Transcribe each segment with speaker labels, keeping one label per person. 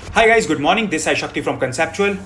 Speaker 1: Hi guys, good morning. This है शक्ति from conceptual.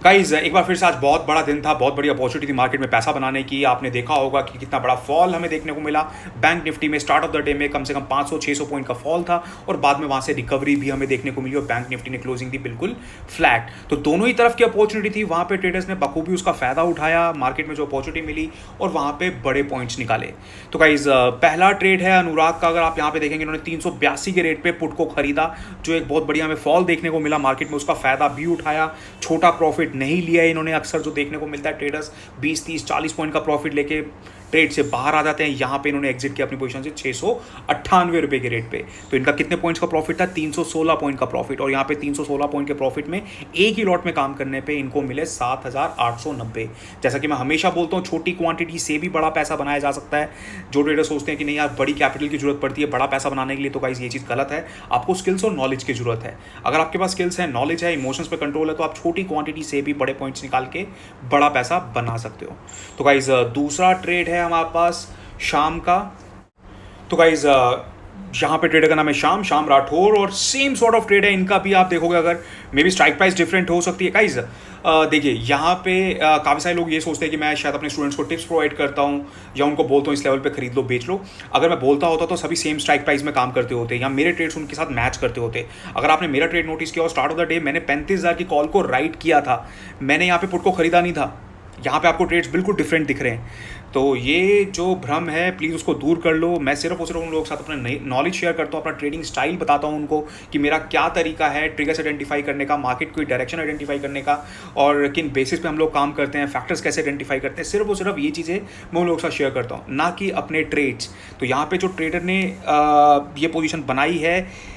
Speaker 1: Guys, एक बार फिर से आज बहुत बड़ा दिन था, बहुत बड़ी अपॉर्चुनिटी थी मार्केट में पैसा बनाने की। आपने देखा होगा कि कितना बड़ा फॉल हमें देखने को मिला। बैंक निफ्टी में स्टार्ट ऑफ द डे में कम से कम 500-600 पॉइंट का फॉल था और बाद में वहां से रिकवरी भी हमें देखने को मिली और बैंक निफ्टी ने क्लोजिंग दी बिल्कुल फ्लैट। तो दोनों ही तरफ की अपॉर्चुनिटी थी, वहां पे ट्रेडर्स ने बखूबी उसका फायदा उठाया, मार्केट में जो अपॉर्चुनिटी मिली और वहां पे बड़े पॉइंट्स निकाले। तो गाइस, पहला ट्रेड है अनुराग का। अगर आप यहाँ पे देखेंगे, इन्होंने 382 के रेट पे पुट को खरीदा, जो एक बहुत बढ़िया हमें फॉल देखने को मिला मार्केट में, उसका फायदा भी उठाया। छोटा प्रॉफिट नहीं लिया इन्होंने। अक्सर जो देखने को मिलता है, ट्रेडर्स 20-30-40 पॉइंट का प्रॉफिट लेके ट्रेड से बाहर आ जाते हैं। यहां पे इन्होंने एग्जिट किया अपनी पोजीशन से 698 रुपए के रेट पे। तो इनका कितने पॉइंट्स का प्रॉफिट था? 316 पॉइंट का प्रॉफिट। और यहां पे 316 पॉइंट के प्रॉफिट में एक ही लॉट में काम करने पे इनको मिले 7890। जैसा कि मैं हमेशा बोलता हूं, छोटी क्वांटिटी से भी बड़ा पैसा बनाया जा सकता है। जो ट्रेडर सोचते हैं कि नहीं यार, बड़ी कैपिटल की जरूरत पड़ती है बड़ा पैसा बनाने के लिए, तो गाइस ये चीज गलत है। आपको स्किल्स और नॉलेज की जरूरत है। अगर आपके पास स्किल्स है, नॉलेज है, इमोशंस पे कंट्रोल है, तो आप छोटी क्वांटिटी से भी बड़े पॉइंट्स निकाल के बड़ा पैसा बना सकते हो। तो गाइस, दूसरा ट्रेड है हमारे पास शाम का। तो गाइज, यहाँ पे ट्रेडर का नाम है शाम राठौर और सेम सॉर्ट ऑफ ट्रेड है इनका भी। आप देखोगे, अगर may be strike price different हो सकती है। गाइज, देखिए यहाँ पे काफ़ी सारे लोग ये सोचते हैं कि मैं शायद अपने स्टूडेंट्स को टिप्स प्रोवाइड करता हूँ या उनको बोलता हूँ इस लेवल पे खरीद लो बेच लो। अगर मैं बोलता होता तो सभी सेम स्ट्राइक प्राइस में काम करते होते या मेरे ट्रेड्स उनके साथ मैच करते होते। अगर आपने मेरा ट्रेड नोटिस किया और स्टार्ट ऑफ द डे मैंने 35,000 की कॉल को राइट किया था, मैंने यहाँ पे पुट को खरीदा नहीं था। यहाँ पे आपको ट्रेड्स बिल्कुल डिफरेंट दिख रहे हैं। तो ये जो भ्रम है, प्लीज़ उसको दूर कर लो। मैं सिर्फ और सिर्फ उन लोगों के साथ अपना नॉलेज शेयर करता हूँ, अपना ट्रेडिंग स्टाइल बताता हूँ उनको कि मेरा क्या तरीका है ट्रिगर्स आइडेंटिफाई करने का, मार्केट की डायरेक्शन आइडेंटिफाई करने का और किन बेसिस पे हम लोग काम करते हैं, फैक्टर्स कैसे आइडेंटिफाई करते हैं। सिर्फ और सिर्फ ये चीज़ें मैं उन लोगों के साथ शेयर करता हूँ, ना कि अपने ट्रेड्स। तो यहाँ पे जो ट्रेडर ने ये पोजीशन बनाई है,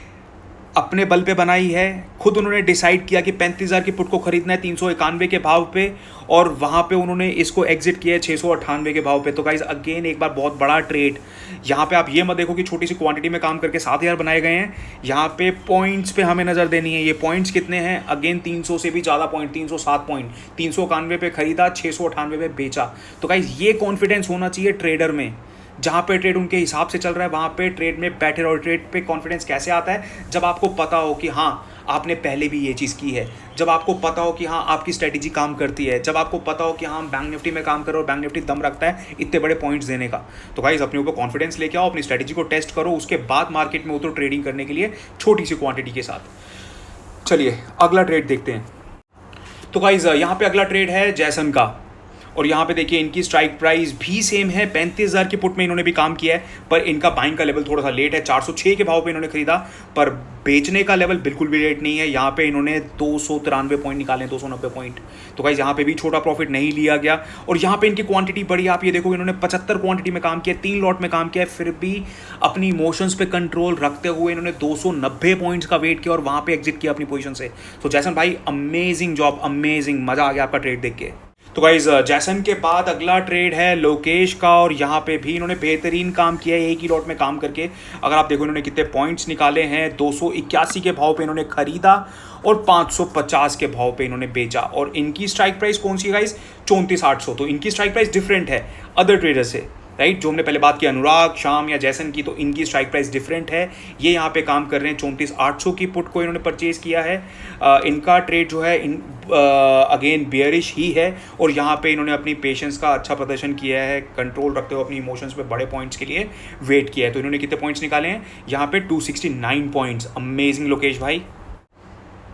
Speaker 1: अपने बल पे बनाई है। खुद उन्होंने डिसाइड किया कि 35,000 की पुट को खरीदना है 391 के भाव पे और वहाँ पे उन्होंने इसको एग्जिट किया है 698 के भाव पे। तो गाइज, अगेन एक बार बहुत बड़ा ट्रेड। यहाँ पे आप ये मत देखो कि छोटी सी क्वांटिटी में काम करके 7,000 बनाए गए हैं। यहाँ पे पॉइंट्स पे हमें नज़र देनी है। ये पॉइंट्स कितने हैं? अगेन 300 से भी ज़्यादा पॉइंट, 307 पॉइंट। 391 पे खरीदा, 698 पे बेचा। तो गाइज, ये कॉन्फिडेंस होना चाहिए ट्रेडर में। जहाँ पे ट्रेड उनके हिसाब से चल रहा है वहाँ पे ट्रेड में बैठे रहो। ट्रेड पे कॉन्फिडेंस कैसे आता है? जब आपको पता हो कि हाँ, आपने पहले भी ये चीज़ की है। जब आपको पता हो कि हाँ, आपकी स्ट्रेटेजी काम करती है। जब आपको पता हो कि हाँ, हम बैंक निफ्टी में काम करो और बैंक निफ्टी दम रखता है इतने बड़े पॉइंट्स देने का। तो गाइस, अपने ऊपर कॉन्फिडेंस लेके आओ, अपनी स्ट्रेटेजी को टेस्ट करो, उसके बाद मार्केट में उतरो ट्रेडिंग करने के लिए छोटी सी क्वांटिटी के साथ। चलिए अगला ट्रेड देखते हैं। तो गाइस, यहाँ पे अगला ट्रेड है जैसन का और यहाँ पे देखिए इनकी स्ट्राइक प्राइस भी सेम है। 35,000 की पुट में इन्होंने भी काम किया है, पर इनका बाइंग का लेवल थोड़ा सा लेट है। 406 के भाव पे इन्होंने खरीदा, पर बेचने का लेवल बिल्कुल भी लेट नहीं है। यहाँ पे इन्होंने 293 पॉइंट निकाले, 290 पॉइंट। तो गाइस, यहाँ पे भी छोटा प्रॉफिट नहीं लिया गया और यहाँ पे इनकी क्वांटिटी बढ़ी। आप ये देखोगे, इन्होंने 75 क्वांटिटी में काम किया, 3 लॉट में काम किया है, फिर भी अपनी इमोशंस पे कंट्रोल रखते हुए इन्होंने 290 पॉइंट्स का वेट किया और वहाँ पे एग्जिट किया अपनी पोजीशन से। तो जैसन भाई, अमेजिंग जॉब, अमेजिंग, मजा आ गया आपका ट्रेड देख के। तो गाइज, जैसन के बाद अगला ट्रेड है लोकेश का और यहाँ पे भी इन्होंने बेहतरीन काम किया है एक ही लॉट में काम करके। अगर आप देखो इन्होंने कितने पॉइंट्स निकाले हैं, 281 के भाव पे इन्होंने खरीदा और 550 के भाव पे इन्होंने बेचा। और इनकी स्ट्राइक प्राइस कौन सी है गाइज? 34,800। तो इनकी स्ट्राइक प्राइस डिफरेंट है अदर ट्रेडर से, राइट। जो हमने पहले बात की अनुराग, शाम या जैसन की, तो इनकी स्ट्राइक प्राइस डिफरेंट है। ये यहाँ पे काम कर रहे हैं 34,800 की पुट को इन्होंने परचेज किया है। इनका ट्रेड जो है अगेन बियरिश ही है और यहाँ पे इन्होंने अपनी पेशेंस का अच्छा प्रदर्शन किया है, कंट्रोल रखते हुए अपनी इमोशंस पे बड़े पॉइंट्स के लिए वेट किया है। तो इन्होंने कितने पॉइंट्स निकाले हैं? यहाँ पे 269 पॉइंट्स। अमेजिंग लोकेश भाई।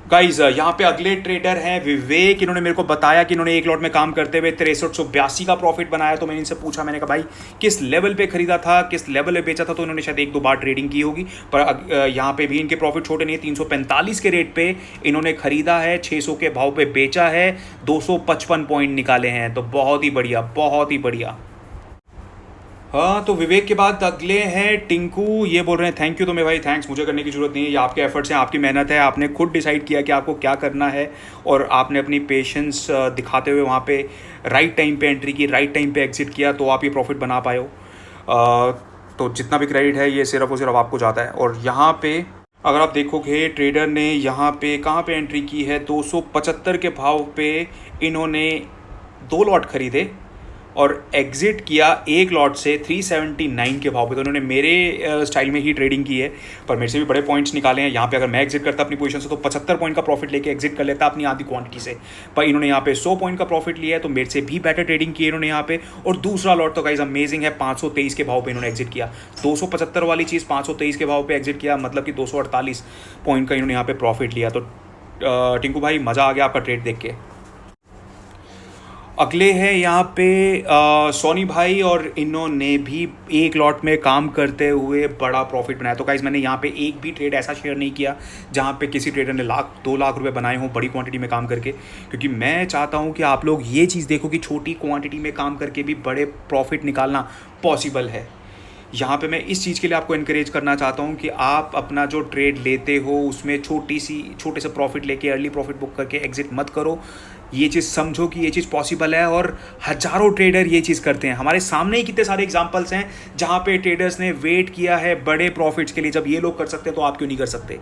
Speaker 1: गाइज, यहाँ पे अगले ट्रेडर हैं विवेक। इन्होंने मेरे को बताया कि इन्होंने एक लॉट में काम करते हुए 6382 का प्रॉफिट बनाया। तो मैंने इनसे पूछा, मैंने कहा भाई किस लेवल पे खरीदा था, किस लेवल पे बेचा था? तो इन्होंने शायद 1-2 बार ट्रेडिंग की होगी, पर यहाँ पे भी इनके प्रॉफिट छोटे नहीं है। 345 के रेट पे इन्होंने खरीदा है, 600 के भाव पे बेचा है, 255 पॉइंट निकाले हैं। तो बहुत ही बढ़िया, बहुत ही बढ़िया। हाँ, तो विवेक के बाद अगले हैं टिंकू। ये बोल रहे हैं थैंक यू। तो मैं भाई, थैंक्स मुझे करने की जरूरत नहीं है, ये आपके एफर्ट्स हैं, आपकी मेहनत है। आपने खुद डिसाइड किया कि आपको क्या करना है और आपने अपनी पेशेंस दिखाते हुए वहाँ पे राइट टाइम पे एंट्री की, राइट टाइम पे एग्जिट किया, तो आप ये प्रॉफिट बना पाए हो। तो जितना भी क्रेडिट है ये सिर्फ और सिर्फ आपको जाता है। और यहाँ पे अगर आप देखोगे, ट्रेडर ने यहाँ पे कहाँ पे एंट्री की है? 275 के भाव पे इन्होंने 2 लॉट खरीदे और एग्जिट किया एक लॉट से 379 के भाव पे। तो उन्होंने मेरे स्टाइल में ही ट्रेडिंग की है, पर मेरे से भी बड़े पॉइंट्स निकाले हैं। यहाँ पे अगर मैं एग्जिट करता अपनी पोजीशन से तो 75 पॉइंट का प्रॉफिट लेके एग्जिट कर लेता अपनी आधी क्वांटिटी से, पर इन्होंने यहाँ पे 100 पॉइंट का प्रॉफिट लिया है, तो मेरे से भी बेटर ट्रेडिंग की इन्होंने यहाँ पे। और दूसरा लॉट तो गाइस अमेजिंग है, 523 के भाव पे इन्होंने एग्जिट किया। 275 वाली चीज़ 523 के भाव पे एग्जिट किया, मतलब कि 248 पॉइंट का इन्होंने यहाँ पे प्रॉफिट लिया। तो टिंकू भाई मज़ा आ गया आपका ट्रेड देख के। अगले हैं यहाँ पे सोनी भाई, और इन्होंने भी एक लॉट में काम करते हुए बड़ा प्रॉफिट बनाया। तो गाइस मैंने यहाँ पे एक भी ट्रेड ऐसा शेयर नहीं किया जहाँ पे किसी ट्रेडर ने 1-2 लाख रुपए बनाए हों बड़ी क्वांटिटी में काम करके, क्योंकि मैं चाहता हूँ कि आप लोग ये चीज़ देखो कि छोटी क्वांटिटी में काम करके भी बड़े प्रॉफिट निकालना पॉसिबल है। यहाँ पे मैं इस चीज़ के लिए आपको इनकरेज करना चाहता हूँ कि आप अपना जो ट्रेड लेते हो उसमें छोटे से प्रॉफिट लेके अर्ली प्रॉफिट बुक करके एग्जिट मत करो। ये चीज़ समझो कि ये चीज़ पॉसिबल है, और हज़ारों ट्रेडर ये चीज़ करते हैं। हमारे सामने ही कितने सारे एग्जांपल्स हैं जहाँ पे ट्रेडर्स ने वेट किया है बड़े प्रॉफिट्स के लिए। जब ये लोग कर सकते हैं तो आप क्यों नहीं कर सकते?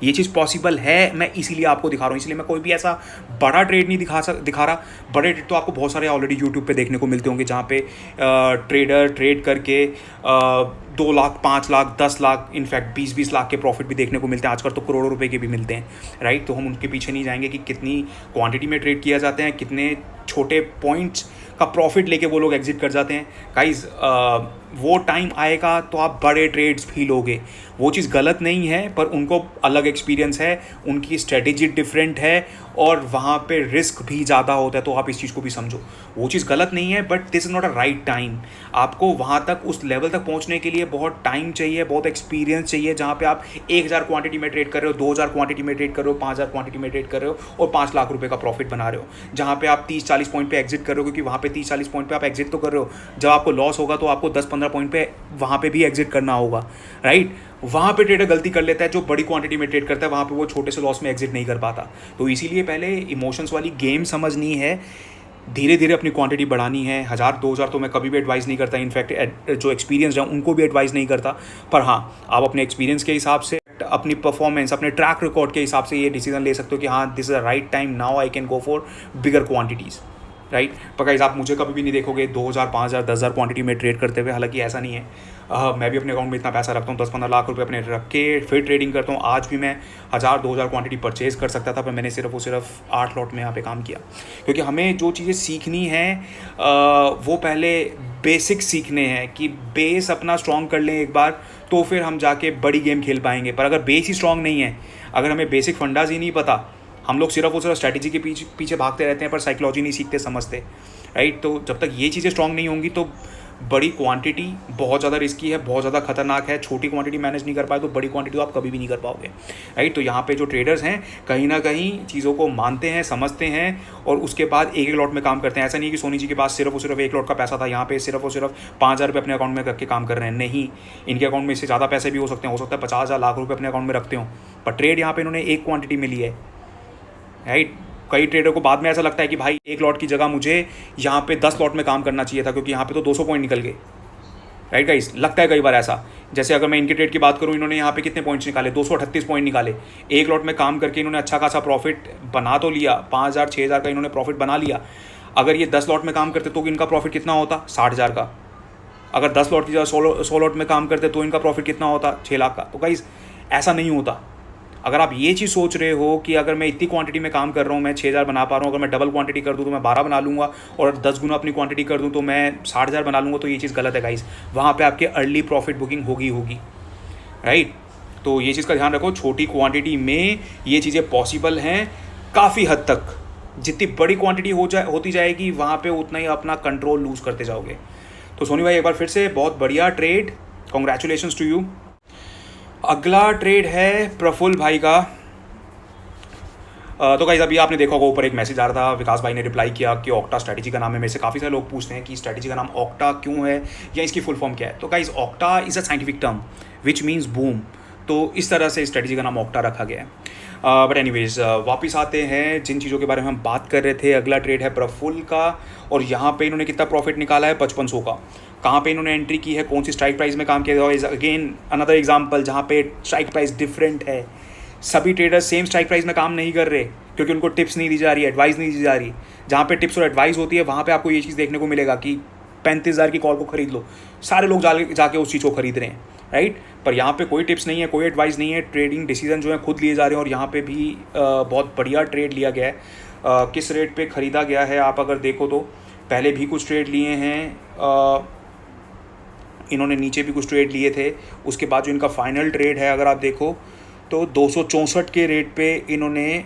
Speaker 1: ये चीज़ पॉसिबल है, मैं इसीलिए आपको दिखा रहा हूँ। इसलिए मैं कोई भी ऐसा बड़ा ट्रेड नहीं दिखा रहा। बड़े ट्रेड तो आपको बहुत सारे ऑलरेडी यूट्यूब पे देखने को मिलते होंगे, जहाँ पे ट्रेडर ट्रेड करके 2 लाख, 5 लाख, 10 लाख, इनफैक्ट 20-20 लाख के प्रॉफिट भी देखने को मिलते हैं। आजकल तो करोड़ों रुपए के भी मिलते हैं, राइट। तो हम उनके पीछे नहीं जाएंगे कि कितनी क्वांटिटी में ट्रेड किया जाते हैं, कितने छोटे पॉइंट्स का प्रॉफिट लेके वो लोग एग्जिट कर जाते हैं। गाइस वो टाइम आएगा तो आप बड़े ट्रेड्स भी लोगे, वो चीज़ गलत नहीं है, पर उनको अलग एक्सपीरियंस है, उनकी स्ट्रेटेजी डिफरेंट है, और वहाँ पे रिस्क भी ज़्यादा होता है। तो आप इस चीज़ को भी समझो, वो चीज़ गलत नहीं है, but this is not a right time. आपको वहाँ तक उस लेवल तक पहुँचने के लिए बहुत टाइम चाहिए, बहुत एक्सपीरियंस चाहिए। जहाँ पे आप 1000 क्वांटिटी में ट्रेड कर रहे हो, 2000 क्वांटिटी में ट्रेड कर रहे हो, 5000 क्वांटिटी में ट्रेड कर रहे हो, और 5 लाख रुपये का प्रॉफिट बना रहे हो। जहाँ पे आप 30-40 पॉइंट पे एग्जिट कर रहे हो, क्योंकि वहाँ पे 30-40 पॉइंट पे आप एग्जिट तो कर रहे हो। जब आपको लॉस होगा तो आपको 10-15 पॉइंट पे वहाँ पे भी एग्जिट करना होगा, राइट। वहाँ पे ट्रेडर गलती कर लेता है, जो बड़ी क्वांटिटी में ट्रेड करता है, वहाँ पे वो छोटे से लॉस में एग्जिट नहीं कर पाता। तो इसीलिए पहले इमोशंस वाली गेम समझनी है, धीरे धीरे अपनी क्वांटिटी बढ़ानी है। 1000-2000 तो मैं कभी भी एडवाइस नहीं करता, इनफैक्ट जो एक्सपीरियंस है उनको भी एडवाइस नहीं करता। पर हाँ, आप अपने एक्सपीरियंस के हिसाब से, अपनी परफॉर्मेंस, अपने ट्रैक रिकॉर्ड के हिसाब से ये डिसीजन ले सकते हो कि हाँ, this is the right time, now I can go for bigger quantities, right. पर गाइस आप मुझे कभी भी नहीं देखोगे 2000, 5000, 10,000 क्वांटिटी में ट्रेड करते हुए, हालांकि ऐसा नहीं है। मैं भी अपने अकाउंट में इतना पैसा रखता हूँ, 10-15 लाख रुपए अपने रख के फिर ट्रेडिंग करता हूँ। आज भी मैं 1000-2000 क्वांटिटी परचेज कर सकता था, पर मैंने सिर्फ 8 लॉट में यहाँ पे काम किया, क्योंकि हमें जो चीज़ें सीखनी है वो पहले बेसिक सीखने हैं, कि बेस अपना स्ट्रॉन्ग कर लें एक बार, तो फिर हम जाके बड़ी गेम खेल पाएंगे। पर अगर बेस ही स्ट्रॉन्ग नहीं है, अगर हमें बेसिक फंडाज ही नहीं पता, हम लोग सिर्फ स्ट्रैटेजी के पीछे भागते रहते हैं, पर साइकोलॉजी नहीं सीखते, समझते, राइट। तो जब तक ये चीज़ें स्ट्रॉन्ग नहीं होंगी तो बड़ी क्वांटिटी बहुत ज़्यादा रिस्की है, बहुत ज़्यादा खतरनाक है। छोटी क्वांटिटी मैनेज नहीं कर पाए तो बड़ी क्वांटिटी तो आप कभी भी नहीं कर पाओगे, राइट। तो यहाँ पे जो ट्रेडर्स हैं कहीं ना कहीं चीज़ों को मानते हैं, समझते हैं, और उसके बाद एक लॉट में काम करते हैं। ऐसा नहीं कि सोनी जी के पास सिर्फ और सिर्फ एक लॉट का पैसा था, यहाँ पे सिर्फ और सिर्फ 5000 रुपये अपने अकाउंट में रख के काम कर रहे हैं। नहीं, इनके अकाउंट में इससे ज़्यादा पैसे भी हो सकते हैं, हो सकता है 50,000 लाख रुपये अपने अकाउंट में रखते हो, पर ट्रेड यहाँ पे इन्होंने एक क्वांटिटी में ली है, राइट। कई ट्रेडर को बाद में ऐसा लगता है कि भाई एक लॉट की जगह मुझे यहाँ पे 10 लॉट में काम करना चाहिए था, क्योंकि यहाँ पे तो 200 पॉइंट निकल गए, राइट गाइस। लगता है कई बार ऐसा। जैसे अगर मैं इनके ट्रेड की बात करूँ, इन्होंने यहाँ पे कितने पॉइंट्स निकाले, 238 पॉइंट निकाले। एक लॉट में काम करके इन्होंने अच्छा खासा प्रॉफिट बना तो लिया, 5000, 6000 का इन्होंने प्रॉफिट बना लिया। अगर ये 10 लॉट में काम करते तो इनका प्रॉफिट कितना होता? 60,000 का। अगर 10 लॉट की जगह 100 लॉट में काम करते तो इनका प्रॉफिट कितना होता? 6 लाख का। तो गाइस ऐसा नहीं होता। अगर आप ये चीज़ सोच रहे हो कि अगर मैं इतनी क्वांटिटी में काम कर रहा हूँ मैं 6000 बना पा रहा हूँ, अगर मैं डबल क्वांटिटी कर दूँ तो मैं 12 बना लूँगा, और 10 गुना अपनी क्वांटिटी कर दूँ तो मैं 60,000 बना लूँगा, तो ये चीज़ गलत है गाइस। वहाँ पे आपके अर्ली प्रॉफिट बुकिंग होगी, राइट। तो ये चीज़ का ध्यान रखो, छोटी क्वांटिटी में ये चीज़ें पॉसिबल हैं काफ़ी हद तक। जितनी बड़ी क्वांटिटी होती जाएगी वहाँ पर उतना ही अपना कंट्रोल लूज़ करते जाओगे। तो सोनी भाई एक बार फिर से बहुत बढ़िया ट्रेड, कॉन्ग्रेचुलेशंस टू यू। अगला ट्रेड है प्रफुल्ल भाई का। तो गाइस अभी आपने देखा होगा ऊपर एक मैसेज आ रहा था, विकास भाई ने रिप्लाई किया कि ऑक्टा स्ट्रैटेजी का नाम है। मेरे से काफ़ी सारे लोग पूछते हैं कि स्ट्रैटेजी का नाम ऑक्टा क्यों है या इसकी फुल फॉर्म क्या है। तो guys octa is a scientific term which means boom, तो इस तरह से स्ट्रैटेजी का नाम ऑक्टा रखा गया है। बट एनीवेज वापस आते हैं जिन चीज़ों के बारे में हम बात कर रहे थे। अगला ट्रेड है प्रफुल्ल का, और यहाँ पे इन्होंने कितना प्रॉफिट निकाला है? 5500 का। कहाँ पे इन्होंने एंट्री की है, कौन सी स्ट्राइक प्राइस में काम किया? इज अगेन अनदर एग्जांपल जहाँ पे स्ट्राइक प्राइस डिफरेंट है। सभी ट्रेडर्स सेम स्ट्राइक प्राइस में काम नहीं कर रहे, क्योंकि उनको टिप्स नहीं दी जा रही है, एडवाइस नहीं दी जा रही। जहाँ पे टिप्स और एडवाइस होती है वहाँ पे आपको ये चीज़ देखने को मिलेगा कि 35,000 की कॉल को खरीद लो, सारे लोग जाके उस चीज़ को खरीद रहे हैं, राइट। पर यहाँ पे कोई टिप्स नहीं है, कोई एडवाइस नहीं है, ट्रेडिंग डिसीजन जो है खुद लिए जा रहे हैं। और यहाँ पे भी बहुत बढ़िया ट्रेड लिया गया है। किस रेट पे ख़रीदा गया है आप अगर देखो तो पहले भी कुछ ट्रेड लिए हैं, इन्होंने नीचे भी कुछ ट्रेड लिए थे। उसके बाद जो इनका फाइनल ट्रेड है अगर आप देखो तो 264 के रेट पे इन्होंने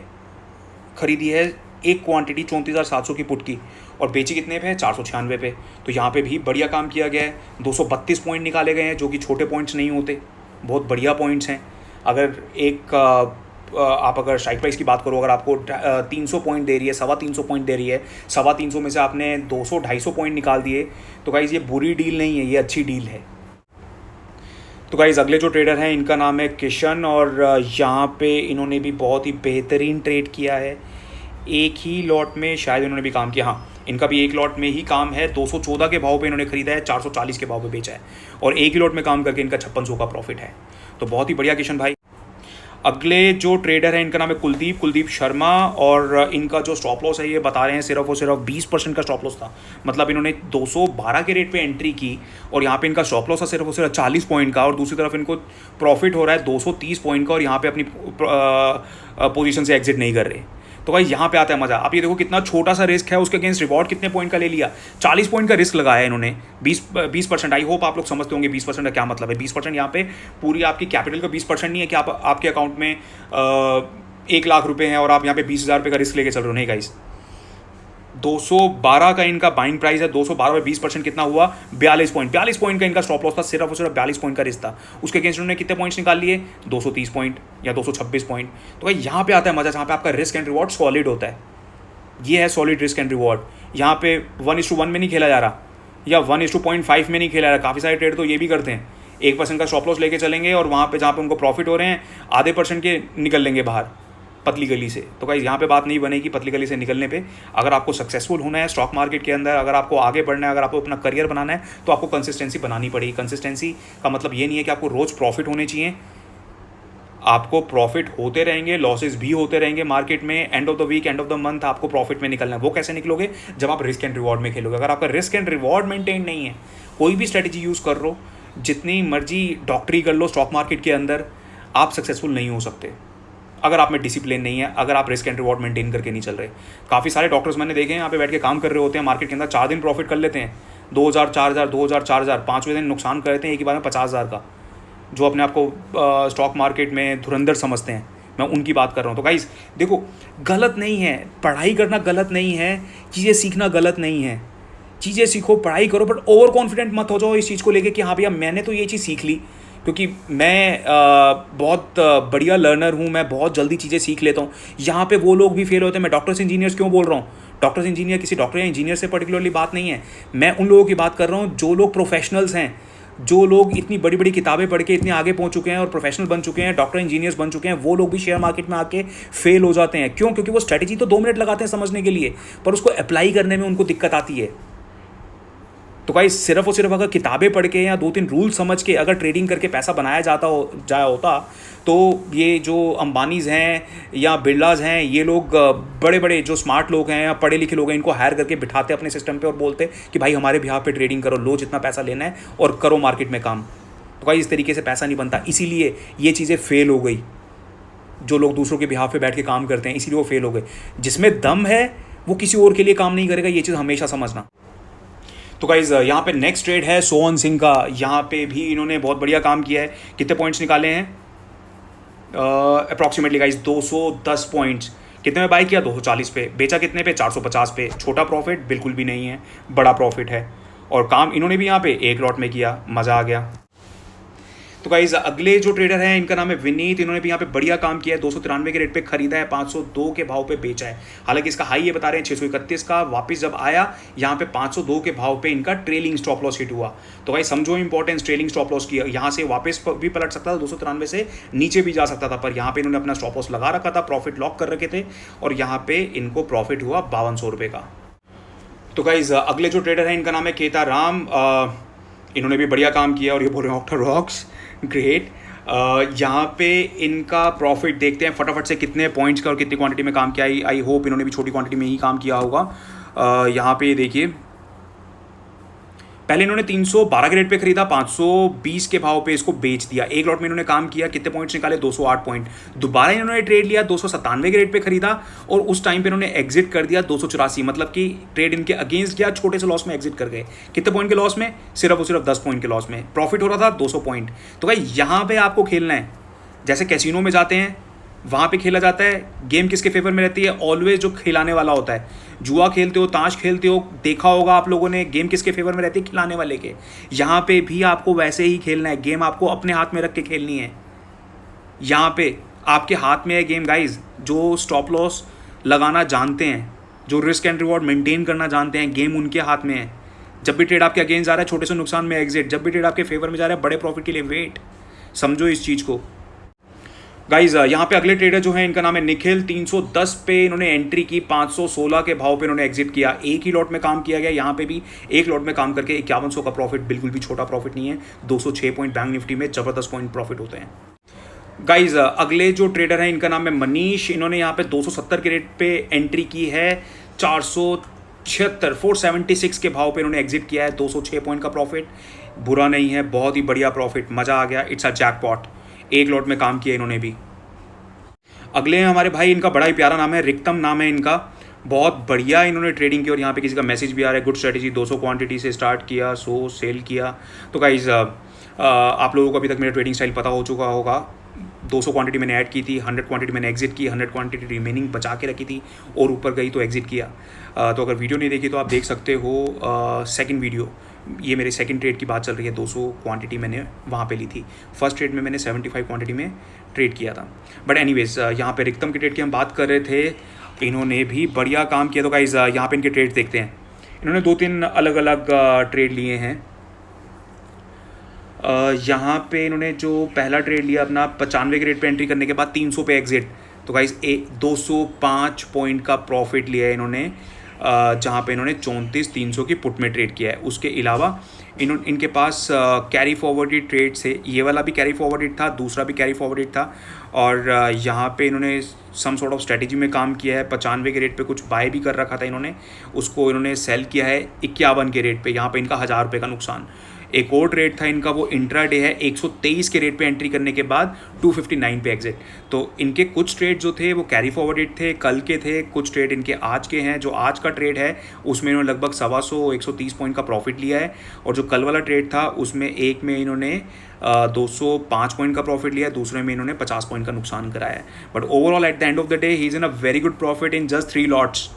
Speaker 1: ख़रीदी है एक क्वांटिटी 34,700 की पुट की, और बेची कितने पे है 496 पे। तो यहाँ पे भी बढ़िया काम किया गया है। 232 पॉइंट निकाले गए हैं जो कि छोटे पॉइंट्स नहीं होते, बहुत बढ़िया पॉइंट्स हैं। अगर एक आप अगर स्ट्राइक प्राइस की बात करो, अगर आपको 300 पॉइंट दे रही है, 325 पॉइंट दे रही है, 325 में से आपने 200-250 पॉइंट निकाल दिए, तो गाइज़ ये बुरी डील नहीं है, ये अच्छी डील है। तो गाइज़ अगले जो ट्रेडर हैं इनका नाम है किशन, और यहाँ पे इन्होंने भी बहुत ही बेहतरीन ट्रेड किया है। एक ही लॉट में शायद इन्होंने भी काम किया, हाँ इनका भी एक लॉट में ही काम है। 214 के भाव पे इन्होंने खरीदा है, 440 के भाव पे बेचा है, और एक ही लॉट में काम करके इनका 5600 का प्रॉफिट है। तो बहुत ही बढ़िया किशन भाई। अगले जो ट्रेडर है इनका नाम है कुलदीप शर्मा, और इनका जो स्टॉप लॉस है ये बता रहे हैं सिर्फ और सिर्फ 20% का स्टॉप लॉस था। मतलब इन्होंने 212 के रेट पे एंट्री की और यहाँ पे इनका स्टॉप लॉस था सिर्फ और सिर्फ 40 पॉइंट का, और दूसरी तरफ इनको प्रॉफिट हो रहा है 230 पॉइंट का, और यहाँ पे अपनी पोजीशन से एग्जिट नहीं कर रहे। तो भाई यहाँ पे आता है मज़ा। आप ये देखो कितना छोटा सा रिस्क है, उसके अगेंस्ट रिवॉर्ड कितने पॉइंट का ले लिया, 40 पॉइंट का रिस्क लगाया इन्होंने। 20%। आई होप आप लोग समझते होंगे 20% का क्या मतलब है। 20% यहाँ पे पूरी आपकी कैपिटल का 20% नहीं है कि आप आपके अकाउंट में 1 लाख रुपए हैं और आप यहाँ पे 20,000 रुपये का रिस्क लेके चल रहे हो, नहीं गाइस। 212 का इनका बाइंग प्राइस है, 212 में 20% कितना हुआ 42 पॉइंट। 42 पॉइंट का इनका स्टॉप लॉस था, सिर्फ और सिर्फ 42 पॉइंट का रिस्क था। उसके अगेंस्ट उन्होंने कितने पॉइंट्स निकाल लिए, 230 पॉइंट या 226 पॉइंट। तो भाई यहाँ पे आता है मजा, जहाँ पे आपका रिस्क एंड रिवॉर्ड सॉलिड होता है। ये है सॉलिड रिस्क एंड रिवॉर्ड। यहाँ पे 1:1 में नहीं खेला जा रहा, या 1:0.5 में नहीं खेला जा रहा। काफ़ी सारे ट्रेड तो ये भी करते हैं, 1% का स्टॉप लॉस लेके चलेंगे और वहाँ पे जहाँ पे उनको प्रॉफिट हो रहे हैं आधे % के निकल लेंगे बाहर पतली गली से। तो गाइस यहाँ पे बात नहीं बनेगी पतली गली से निकलने पे। अगर आपको सक्सेसफुल होना है स्टॉक मार्केट के अंदर, अगर आपको आगे बढ़ना है, अगर आपको अपना करियर बनाना है, तो आपको कंसिस्टेंसी बनानी पड़ेगी। कंसिस्टेंसी का मतलब ये नहीं है कि आपको रोज़ प्रॉफिट होने चाहिए, आपको प्रॉफिट होते रहेंगे, लॉसेस भी होते रहेंगे मार्केट में। End of the week, end of the month आपको प्रॉफिट में निकलना है। वो कैसे निकलोगे, जब आप रिस्क एंड रिवॉर्ड में खेलोगे। अगर आपका रिस्क एंड रिवॉर्ड मेंटेन नहीं है, कोई भी स्ट्रेटेजी यूज़ कर लो, जितनी मर्जी डॉक्टरी कर लो स्टॉक मार्केट के अंदर, आप सक्सेसफुल नहीं हो सकते अगर आप में डिसिप्लिन नहीं है, अगर आप रिस्क एंड रिवॉर्ड मेंटेन करके नहीं चल रहे। काफ़ी सारे डॉक्टर्स मैंने देखे हैं यहाँ पे बैठ के काम कर रहे होते हैं मार्केट के अंदर, 4 दिन प्रॉफिट कर लेते हैं, 2,000 4,000 2,000 4,000, 5वें दिन नुकसान कर लेते हैं एक ही बार में 50,000 का, जो अपने आप को स्टॉक मार्केट में धुरंधर समझते हैं। मैं उनकी बात कर रहा हूँ। तो गाइस देखो, गलत नहीं है पढ़ाई करना, गलत नहीं है चीज़ें सीखना, गलत नहीं है। चीज़ें सीखो, पढ़ाई करो, बट ओवर कॉन्फिडेंट मत हो जाओ इस चीज़ को लेके कि हाँ भैया मैंने तो ये चीज़ सीख ली, क्योंकि मैं बहुत बढ़िया लर्नर हूँ, मैं बहुत जल्दी चीज़ें सीख लेता हूँ। यहाँ पे वो लोग भी फेल होते हैं। मैं डॉक्टर्स इंजीनियर्स क्यों बोल रहा हूँ, डॉक्टर्स इंजीनियर किसी डॉक्टर या इंजीनियर से पर्टिकुलरली बात नहीं है, मैं उन लोगों की बात कर रहा हूँ जो लोग प्रोफेशनल्स हैं, जो लोग इतनी बड़ी बड़ी किताबें पढ़ के इतने आगे पहुंच चुके हैं और प्रोफेशनल बन चुके हैं, डॉक्टर इंजीनियर्स बन चुके हैं। वो लोग भी शेयर मार्केट में आके फेल हो जाते हैं। क्यों? क्योंकि वो स्ट्रेटेजी तो 2 मिनट लगाते हैं समझने के लिए, पर उसको अप्लाई करने में उनको दिक्कत आती है। तो गाइस सिर्फ और सिर्फ अगर किताबें पढ़ के या 2-3 रूल समझ के अगर ट्रेडिंग करके पैसा बनाया जाया होता, तो ये जो अंबानीज हैं या बिरलाज हैं, ये लोग बड़े बड़े जो स्मार्ट लोग हैं या पढ़े लिखे लोग हैं, इनको हायर करके बिठाते अपने सिस्टम पे और बोलते कि भाई हमारे बिहाफ पे ट्रेडिंग करो, लो जितना पैसा लेना है और करो मार्केट में काम। तो गाइस इस तरीके से पैसा नहीं बनता, इसीलिए ये चीज़ें फेल हो गई। जो लोग दूसरों के बिहाफ पे बैठ के काम करते हैं, इसीलिए वो फेल हो गए। जिसमें दम है वो किसी और के लिए काम नहीं करेगा, ये चीज़ हमेशा समझना। तो गाइज यहाँ पे नेक्स्ट ट्रेड है सोहन सिंह का। यहाँ पे भी इन्होंने बहुत बढ़िया काम किया है। कितने पॉइंट्स निकाले हैं अप्रॉक्सीमेटली गाइज 210 पॉइंट्स। कितने में बाई किया, 240 पे। बेचा कितने पे, 450 पे। छोटा प्रॉफिट बिल्कुल भी नहीं है, बड़ा प्रॉफिट है। और काम इन्होंने भी यहाँ पे एक लॉट में किया, मज़ा आ गया। तो गाइज अगले जो ट्रेडर हैं इनका नाम है विनीत। इन्होंने भी यहाँ पे बढ़िया काम किया है। 293 के रेट पे खरीदा है, 502 के भाव पे बेचा है। हालांकि इसका हाई ये बता रहे हैं 631 का। वापस जब आया यहाँ पे 502 के भाव पे इनका ट्रेलिंग स्टॉप लॉस हिट हुआ। तो भाई समझो इंपॉर्टेंस ट्रेलिंग स्टॉप लॉस की। यहाँ से वापस भी पलट सकता था, 293 से नीचे भी जा सकता था, पर यहाँ पे इन्होंने अपना स्टॉप लॉस लगा रखा था, प्रॉफिट लॉक कर रखे थे, और यहाँ पे इनको प्रॉफिट हुआ 5200 रुपये का। तो गाइज अगले जो ट्रेडर है इनका नाम है केता राम। इन्होंने भी बढ़िया काम किया और ये बोल रहे हैं ऑक्टर रॉक्स ग्रेट। यहाँ पे इनका प्रॉफिट देखते हैं फटाफट से, कितने पॉइंट्स का और कितनी क्वांटिटी में काम किया। आई होप इन्होंने भी छोटी क्वांटिटी में ही काम किया होगा। यहाँ पे देखिए पहले इन्होंने 312 के रेट पे खरीदा, 520 के भाव पे इसको बेच दिया। एक लॉट में इन्होंने काम किया, कितने पॉइंट्स निकाले, 208 पॉइंट। दोबारा इन्होंने ट्रेड लिया 297 के रेट पे खरीदा और उस टाइम पे इन्होंने एग्जिट कर दिया 284, मतलब कि ट्रेड इनके अगेंस्ट गया, छोटे से लॉस में एग्जिट कर गए। कितने पॉइंट के लॉस में? सिर्फ और सिर्फ 10 पॉइंट के लॉस में। प्रॉफिट हो रहा था 200 पॉइंट। तो भाई यहाँ पे आपको खेलना है, जैसे कैसीनो में जाते हैं वहाँ पे खेला जाता है। गेम किसके फेवर में रहती है? ऑलवेज जो खिलाने वाला होता है। जुआ खेलते हो, ताश खेलते हो, देखा होगा आप लोगों ने, गेम किसके फेवर में रहती है? खिलाने वाले के। यहाँ पे भी आपको वैसे ही खेलना है, गेम आपको अपने हाथ में रख के खेलनी है। यहाँ पे आपके हाथ में है गेम गाइज। जो स्टॉप लॉस लगाना जानते हैं, जो रिस्क एंड रिवॉर्ड मेंटेन करना जानते हैं, गेम उनके हाथ में है। जब भी ट्रेड आपके अगेंस्ट जा रहा है, छोटे से नुकसान में एग्जिट। जब भी ट्रेड आपके फेवर में जा रहा है, बड़े प्रॉफिट के लिए वेट। समझो इस चीज़ को गाइज। यहाँ पे अगले ट्रेडर जो है, इनका नाम है निखिल। 310 पे इन्होंने एंट्री की, 516 के भाव पे इन्होंने एग्जिट किया। एक ही लॉट में काम किया गया। यहाँ पे भी एक लॉट में काम करके 5100 का प्रॉफिट, बिल्कुल भी छोटा प्रॉफिट नहीं है। 206 पॉइंट बैंक निफ्टी में जबरदस्त पॉइंट प्रॉफिट होते हैं गाइज। अगले जो ट्रेडर है, इनका नाम है मनीष। इन्होंने यहाँ पे 270 के रेट पे एंट्री की है, 476 के भाव पे इन्होंने एग्जिट किया है। 206 पॉइंट का प्रॉफिट बुरा नहीं है, बहुत ही बढ़िया प्रॉफिट, मजा आ गया। It's a jackpot. एक लॉट में काम किया इन्होंने भी। अगले हैं हमारे भाई, इनका बड़ा ही प्यारा नाम है, रिक्तम नाम है इनका। बहुत बढ़िया इन्होंने ट्रेडिंग की और यहाँ पे किसी का मैसेज भी आ रहा है, गुड स्ट्रेटेजी। 200 क्वांटिटी से स्टार्ट किया, 100 सेल किया। तो गाइज आप लोगों को अभी तक मेरा ट्रेडिंग स्टाइल पता हो चुका होगा। 200 क्वांटिटी मैंने ऐड की थी, 100 क्वांटिटी मैंने एग्जिट की, 100 क्वांटिटी रिमेनिंग बचा के रखी थी और ऊपर गई तो एग्जिट किया। तो अगर वीडियो नहीं देखी तो आप देख सकते हो सेकंड वीडियो। ये मेरे सेकंड ट्रेड की बात चल रही है। 200 क्वांटिटी मैंने वहाँ पे ली थी। फर्स्ट ट्रेड में मैंने 75 क्वांटिटी में ट्रेड किया था। बट एनीवेज यहाँ पे रिक्तम के ट्रेड की हम बात कर रहे थे, इन्होंने भी बढ़िया काम किया। तो गाइज यहाँ पे इनके ट्रेड देखते हैं। इन्होंने 2-3 अलग अलग ट्रेड लिए हैं। यहाँ पे इन्होंने जो पहला ट्रेड लिया अपना 95 के रेट पे एंट्री करने के बाद 300 पे एग्जिट। तो गाइज 205 पॉइंट का प्रॉफिट लिया है इन्होंने, जहाँ पे इन्होंने 34,300 की पुट में ट्रेड किया है। उसके अलावा इनके पास कैरी फॉरवर्डेड ट्रेड से, ये वाला भी कैरी फॉरवर्डेड था, दूसरा भी कैरी फॉरवर्डेड था। और यहाँ पे इन्होंने सम सॉर्ट ऑफ स्ट्रेटेजी में काम किया है। 95 के रेट पे कुछ बाय भी कर रखा था इन्होंने, उसको इन्होंने सेल किया है 51 के रेट पे। यहाँ पे इनका 1000 रुपये का नुकसान। एक और ट्रेड था इनका, वो इंट्रा डे है, 123 के रेट पे एंट्री करने के बाद 259 पे एग्जिट। तो इनके कुछ ट्रेड जो थे वो कैरी फॉरवर्डेड थे, कल के थे। कुछ ट्रेड इनके आज के हैं। जो आज का ट्रेड है उसमें इन्होंने लगभग 125 पॉइंट का प्रॉफिट लिया है। और जो कल वाला ट्रेड था उसमें एक में इन्होंने 205 पॉइंट का प्रॉफिट लिया है, दूसरे में इन्होंने 50 पॉइंट का नुकसान कराया है। But overall at the end of the day he is in a very good profit in just 3 lots.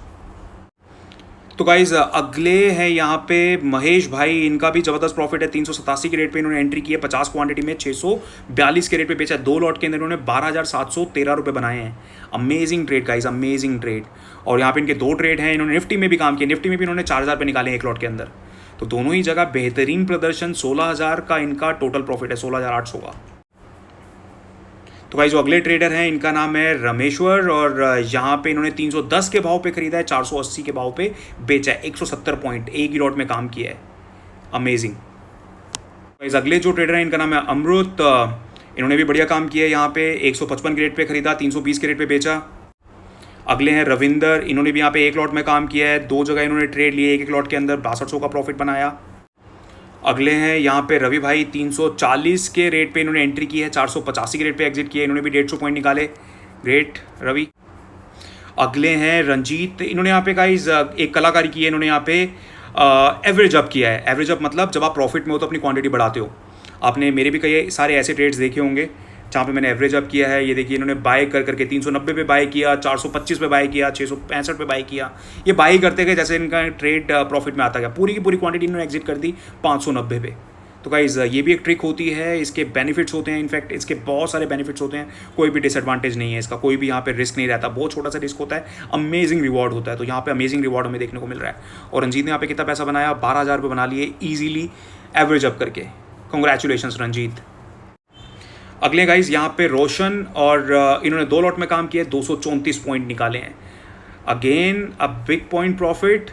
Speaker 1: तो गाइज अगले हैं यहाँ पे महेश भाई। इनका भी ज़बरदस्त प्रॉफिट है। 387 के रेट पे इन्होंने एंट्री की है, 50 क्वांटिटी में 642 के रेट पे बेचा। 2 लॉट के अंदर इन्होंने 12,713 रुपये बनाए हैं। Amazing trade guys, amazing trade. और यहाँ पे इनके 2 ट्रेड हैं। इन्होंने निफ्टी में भी काम किया, निफ्टी में भी इन्होंने 4,000 रुपये निकाले एक लॉट के अंदर। तो दोनों ही जगह बेहतरीन प्रदर्शन। 16,000 का इनका टोटल प्रॉफिट है, 16,800 का। तो भाई जो अगले ट्रेडर हैं, इनका नाम है रमेश्वर। और यहाँ पे इन्होंने 310 के भाव पे खरीदा है, 480 के भाव पे बेचा है। 170 पॉइंट एक ही लॉट में काम किया है। अमेजिंग। भाई अगले जो ट्रेडर हैं, इनका नाम है अमृत। इन्होंने भी बढ़िया काम किया है। यहाँ पे 155 के रेट पे खरीदा, 320 के रेट पे बेचा। अगले हैं रविंदर। इन्होंने भी यहाँ पे एक लॉट में काम किया है। 2 जगह इन्होंने ट्रेड लिए, एक लॉट के अंदर 6200 का प्रॉफिट बनाया। अगले हैं यहाँ पे रवि भाई। 340 के रेट पे इन्होंने एंट्री की है, 485 के रेट पे एग्जिट किया। इन्होंने भी 150 पॉइंट निकाले। ग्रेट रवि। अगले हैं रंजीत। इन्होंने यहाँ पे गाइस एक कलाकारी की है। इन्होंने यहाँ पे एवरेज अप किया है। एवरेज अप मतलब जब आप प्रॉफिट में हो तो अपनी क्वांटिटी बढ़ाते हो। आपने मेरे भी कई सारे ऐसे ट्रेड्स देखे होंगे जहाँ पे मैंने एवरेज अप किया है। ये देखिए इन्होंने बाय कर करके 390 पे बाय किया, 425 पे बाय किया, 665 पे बाय किया। ये बाय करते गए जैसे इनका ट्रेड प्रॉफिट में आता गया। पूरी की पूरी क्वांटिटी इन्होंने एग्जिट कर दी 590 पे। तो गाइज ये भी एक ट्रिक होती है, इसके बेनिफिट्स होते हैं। इनफैक्ट इसके बहुत सारे बेनिफिट्स होते हैं, कोई भी डिसएडवांटेज नहीं है इसका। कोई भी यहाँ पे रिस्क नहीं रहता, बहुत छोटा सा रिस्क होता है, अमेजिंग रिवॉर्ड होता है। तो यहाँ पे अमेजिंग रिवॉर्ड हमें देखने को मिल रहा है। और रंजीत ने यहाँ पे कितना पैसा बनाया, 12,000 रुपये बना लिए ईजिली एवरेज अप करके। कॉन्ग्रेचुलेशंस रंजीत। अगले गाइज यहाँ पे रोशन, और इन्होंने 2 लॉट में काम किया, 234 पॉइंट निकाले हैं। Again a big point profit.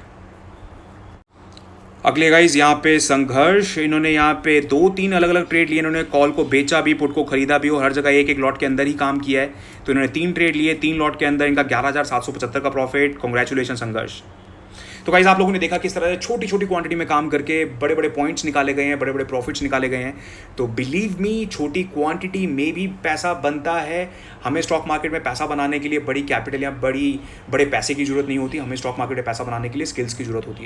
Speaker 1: अगले गाइज यहाँ पे संघर्ष। इन्होंने यहाँ पे 2-3 अलग अलग ट्रेड लिए। इन्होंने कॉल को बेचा भी, पुट को खरीदा भी, और हर जगह एक एक लॉट के अंदर ही काम किया है। तो इन्होंने 3 ट्रेड लिए, 3 लॉट के अंदर इनका 11,775 का प्रॉफिट। कॉन्ग्रेचुलेशन संघर्ष। तो गाइस आप लोगों ने देखा किस तरह से छोटी छोटी क्वांटिटी में काम करके बड़े बड़े पॉइंट्स निकाले गए हैं, बड़े बड़े प्रॉफिट्स निकाले गए हैं। तो बिलीव मी, छोटी क्वांटिटी में भी पैसा बनता है। हमें स्टॉक मार्केट में पैसा बनाने के लिए बड़ी कैपिटल या बड़े पैसे की जरूरत नहीं होती। हमें स्टॉक मार्केट में पैसा बनाने के लिए स्किल्स की जरूरत होती है।